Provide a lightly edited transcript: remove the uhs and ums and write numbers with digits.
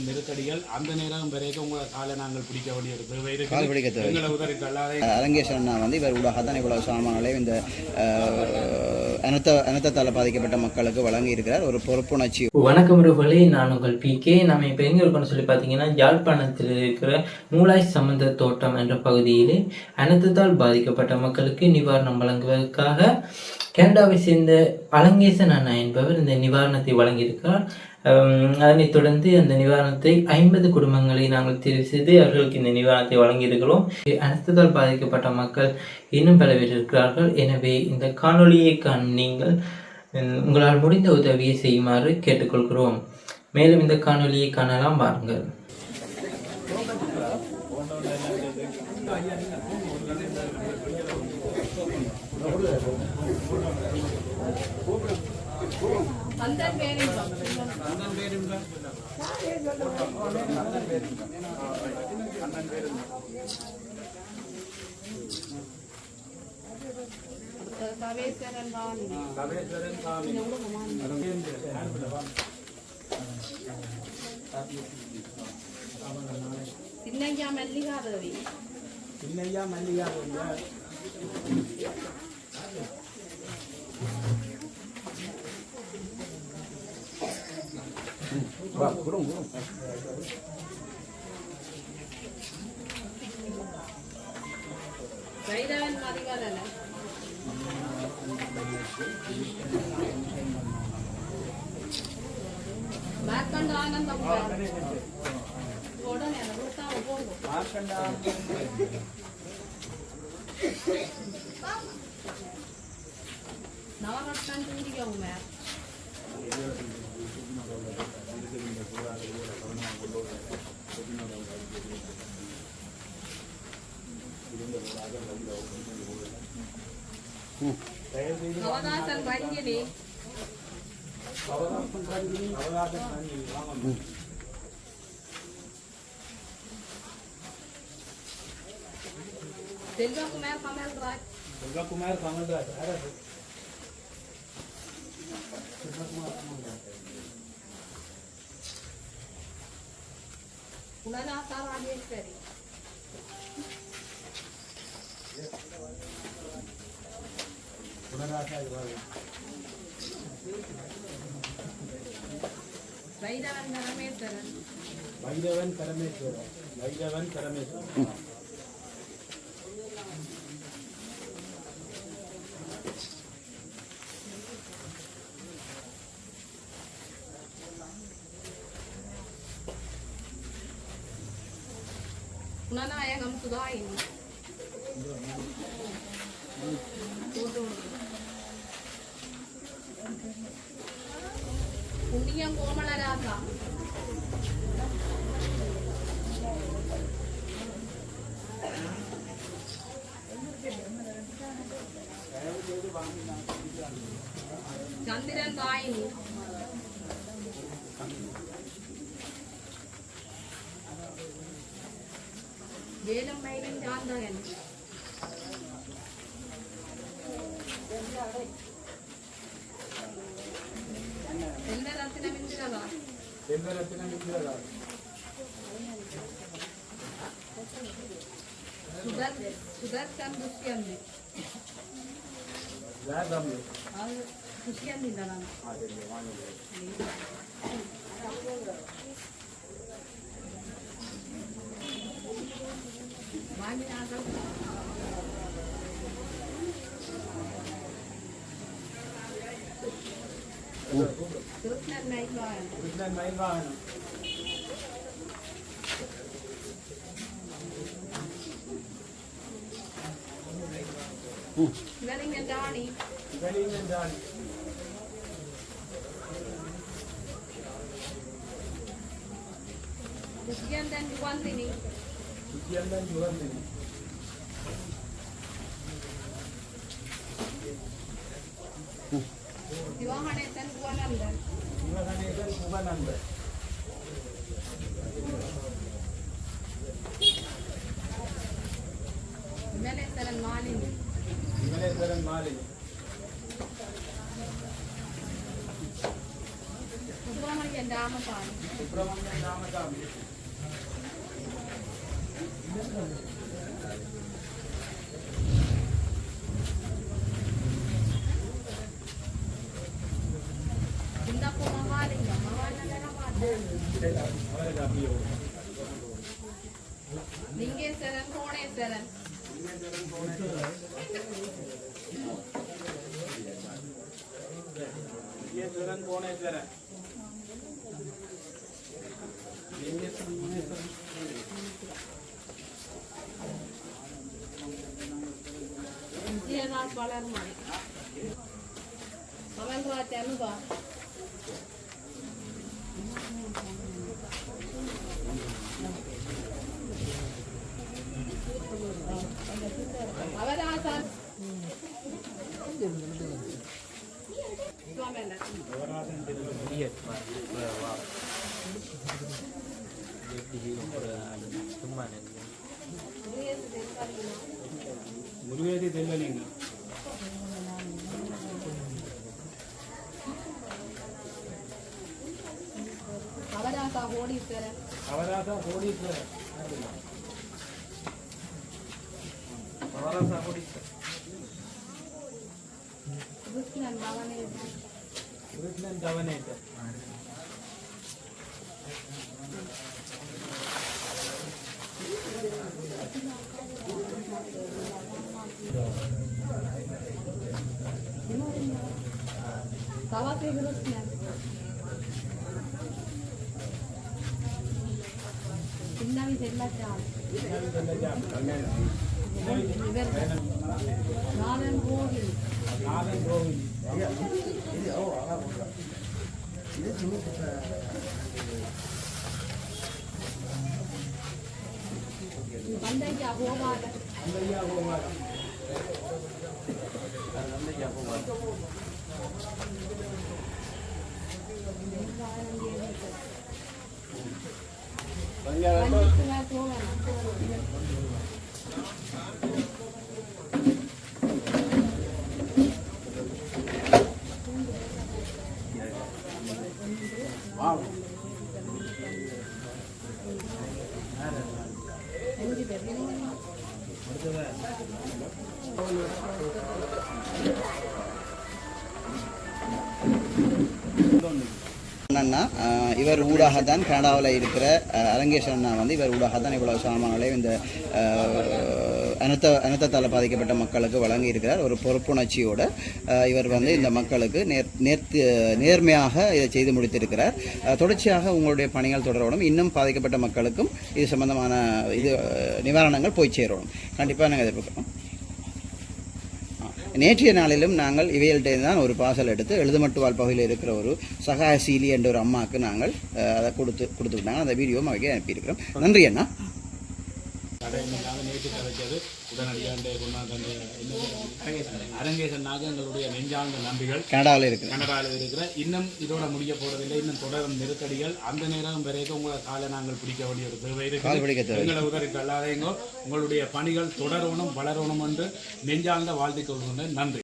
நெருக்கடிகள் அந்த நேரம் வரைக்கும் உங்களை காலை நாங்கள் பிடிக்க வேண்டிய அரங்கேஸ்வரனா வந்து இவர் ஊடாகத்தான் இவ்வளவு சாமான்களையும் இந்த அனர்த்தத்தால் பாதிக்கப்பட்ட மக்களுக்கு வழங்கி இருக்கிறார். ஒரு பொறுப்புணர்ச்சி. வணக்கம் உறவுகளே, நான் உங்கள் PK. நம்ம இப்போ எங்கே இருக்கோம்னு சொல்லி பார்த்தீங்கன்னா, யாழ்ப்பாணத்தில் இருக்கிற மூலாய் சம்பந்த தோட்டம் என்ற பகுதியில் அனர்த்தத்தால் பாதிக்கப்பட்ட மக்களுக்கு நிவாரணம் வழங்குவதற்காக கனடாவை சேர்ந்த அலங்கேசன் அண்ணா என்பவர் இந்த நிவாரணத்தை வழங்கியிருக்கிறார். அதனைத் தொடர்ந்து அந்த நிவாரணத்தை 50 குடும்பங்களை நாங்கள் தெரிவு செய்து அவர்களுக்கு இந்த நிவாரணத்தை வழங்கியிருக்கிறோம். அனர்த்தத்தால் பாதிக்கப்பட்ட மக்கள் இன்னும் பல பேர் இருக்கிறார்கள். எனவே இந்த காணொலியை நீங்கள் உங்களால் முடிந்த உதவியை செய்யுமாறு கேட்டுக்கொள்கிறோம். மேலும் இந்த காணொலியை காணலாம், பாருங்கள். சின்னையா மல்லிகாதேவி வைரவன் மதிவதன மார்க்கண்ட ஆனந்தம் உடனே நவரத்னம் தூரிக்கவுங்க அவகாசம் பங்கினி செல்வகுமார் கமல்ராஜ் குணநாதா ராஜேஸ்வரி வைரவன் பரமேஸ்வரன் குணநாயகம் சுதாயினி புண்ணியம் கோமலராசா சந்திரன் தாயினி வேலம்மையின் சாந்தகன் சுதர்சன் துஷ்யந்தி துஷ்யந்தி தான் வாங்கினார்கள். கிருஷ்ணன் மயில்வாகனம் இவலிங்கன் ராணி துஷ்யந்தன் யுவந்தினி சிவகணேசன் புவனந்தன் விமலேஸ்வரன் மாலினி சுப்பிரமணிய சுப்பிரமணியன் ராமசாமி. சுப்பிரமணியன் ராமசாமி. குந்தப்பூ மகாலிங்கம். லிங்கேஸ்வரன் கோணேஸ்வரன். லிங்கேஸ்வரன் கோணேஸ்வரன். விஜயநாத் வளர்மணி. கமல்ராஜ் அனுபா. அவராசன் முருகேதி தெல்வலிங்கம். அவராசா கோடீஸ்வரன். அவராசா கோடீஸ்வரன். அவராசா கோடீஸ்வரன். கிருஷ்ணன் பவனேசன். கிருஷ்ணன் தவனேசன். கவாசி கிருஷ்ணன். சின்னவி செல்லச்சாமி. நாதன் கோவில். நாதன் கோவில். பந்தையா கோபாலன். அந்தையா கோபாலன். பஞ்சகுமார் சோழன். என்னன்னா இவர் ஊடாக தான் கனடாவில் இருக்கிற அரங்கேஸ்வரனா வந்து இவர் ஊடாக தான் இவ்வளவு சாமான்களையும் இந்த அனர்த்தத்தால் பாதிக்கப்பட்ட மக்களுக்கு வழங்கி இருக்கிறார். ஒரு பொறுப்புணர்ச்சியோடு இவர் வந்து இந்த மக்களுக்கு நேர்மையாக இதை செய்து முடித்திருக்கிறார். தொடர்ச்சியாக உங்களுடைய பணிகள் தொடரணும். இன்னும் பாதிக்கப்பட்ட மக்களுக்கும் இது சம்பந்தமான நிவாரணங்கள் போய் சேரணும். கண்டிப்பாக நாங்கள் எதிர்பார்க்கிறோம். நேற்றைய நாளிலும் நாங்கள் இவைகள்கிட்ட தான் ஒரு பார்சல் எடுத்து எழுதுமட்டுவால் பகுதியில் இருக்கிற ஒரு சகாயசீலி என்ற ஒரு அம்மாவுக்கு நாங்கள் அதை கொடுத்துக்கிட்டாங்க. அந்த வீடியோவும் அவைக்கு அனுப்பியிருக்கிறோம். நன்றி அண்ணா. நேற்று கிடைச்சது உடனடியாக அரங்கேசனாக எங்களுடைய நெஞ்சார்ந்த நம்பிகள் கனடாவில் இருக்கிற இன்னும் இதோட முடிய போறதில்லை. இன்னும் தொடரும் நெருக்கடிகள் அந்த நேரம் வரைக்கும் உங்களை காலை நாங்கள் பிடிக்க வேண்டிய ஒரு தேவை இருக்கு. எங்களை உதவிக்கு அல்லாதேங்கோ உங்களுடைய பணிகள் தொடரணும் வளரணும் என்று நெஞ்சார்ந்த வாழ்த்துக் கொள்கின்றேன். நன்றி.